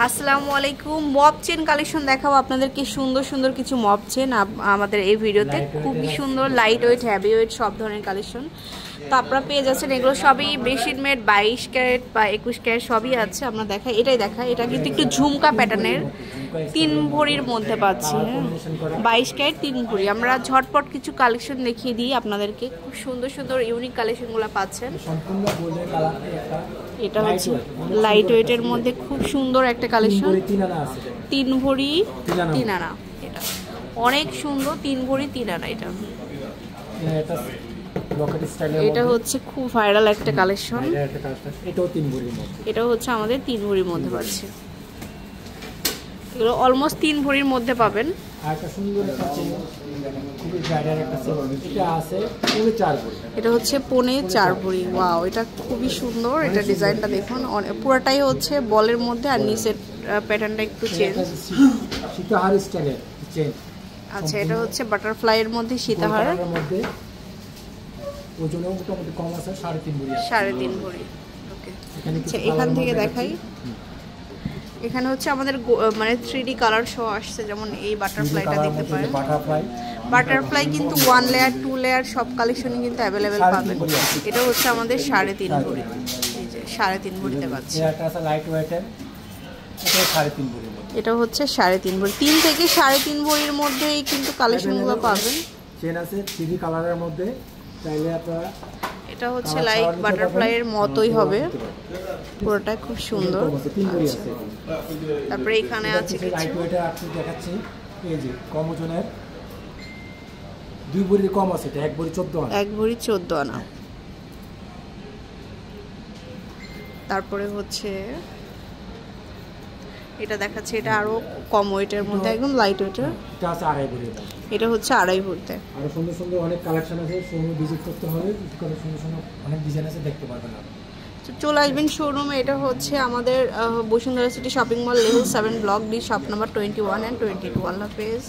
আসসালামু আলাইকুম। Mob chain collection দেখাবো আপনাদেরকে, সুন্দর সুন্দর কিছু মব চেন আমাদের এই ভিডিওতে। খুবই সুন্দর লাইট ওয়েট, হ্যাভি ওয়েট সব ধরনের কালেকশন তো আপনারা পেয়ে যাচ্ছেন। এগুলো সবই মেশিন মেড, 22 ক্যারেট বা 21 ক্যারেট সবই আছে। আমরা দেখাই, এটাই দেখাই। এটা কিন্তু একটু ঝুমকা প্যাটার্নের 3 ভরির মধ্যে পাচ্ছি। হ্যাঁ, 22 ক্যারেট 3 ভরি। আমরা ঝটপট কিছু কালেকশন দেখিয়ে দিই আপনাদেরকে। খুব সুন্দর সুন্দর ইউনিক কালেকশনগুলো পাচ্ছেন। এটা হচ্ছে লাইট ওয়েটের মধ্যে খুব সুন্দর একটা কালেকশন, 3 ভরি 3 আনা। এটা অনেক সুন্দর, 3 ভরি 3 আনা। এটা হচ্ছে খুব ভাইরাল একটা কালেকশন। এটা হচ্ছে আমাদের 3 ভরির মধ্যে পাচ্ছি। এগুলো অলমোস্ট 3 ভরির মধ্যে পাবেন। এটা হচ্ছে 4.5 ভরি। ওয়াও, এটা খুবই সুন্দর। এটা ডিজাইনটা দেখুন, পুরোটাই হচ্ছে বলের মধ্যে, আর নিচের প্যাটার্নটা একটু চেঞ্জ। আচ্ছা, এটা হচ্ছে বাটারফ্লাইয়ের মধ্যে সীতাহারের মধ্যে। ওজনও মোটামুটি কম আছে, 3.5 ভরি। ওকে, আচ্ছা এখান থেকে দেখাই। এখানে হচ্ছে আমাদের মানে 3D কালার শো আসছে, যেমন এই বাটারফ্লাইটা দেখতে পারেন। বাটারফ্লাই কিন্তু 1 লেয়ার 2 লেয়ার সব কালেকশনই কিন্তু অ্যাভেলেবেল পাবেন। এটা হচ্ছে আমাদের 3.5 ভরি। এই যে 3.5 ভরিতে পাচ্ছি। এটা হচ্ছে 3.5 ভরি। 3 থেকে 3.5 ভরির মধ্যেই কিন্তু কালেকশনগুলো পাবেন। চেন আছে 3D কালারের মধ্যে, চাইলে আপনারা। এটা হচ্ছে লাইক বাটারফ্লাইয়ের মতোই হবে, পুরোটা খুব সুন্দর। তারপরে এখানে আছে কিছু দেখাচ্ছি। এই যে কম ওজনের 2 ভরির কম আছে, এটা 1 ভরি 14 আনা। 1 ভরি 14 আনা। তারপরে হচ্ছে এটা দেখাচ্ছে, এটা আরো কম ওয়েটের মধ্যে, একদম লাইট ওয়েটের। এটা আছে 2.5 ভরি। এটা হচ্ছে 2.5 ভরিতে। আরো সুন্দর সুন্দর অনেক কালেকশন আছে, শোরুমে ভিজিট করতে হবে। সুন্দর সুন্দর অনেক ডিজাইন আছে, দেখতে পারবেন আপনারা। তো চলে আসবেন শোরুমে। এটা হচ্ছে আমাদের Bashundhara city shopping mall, level 7, block D, shop number 21 and 22। আল্লাহ হাফেজ।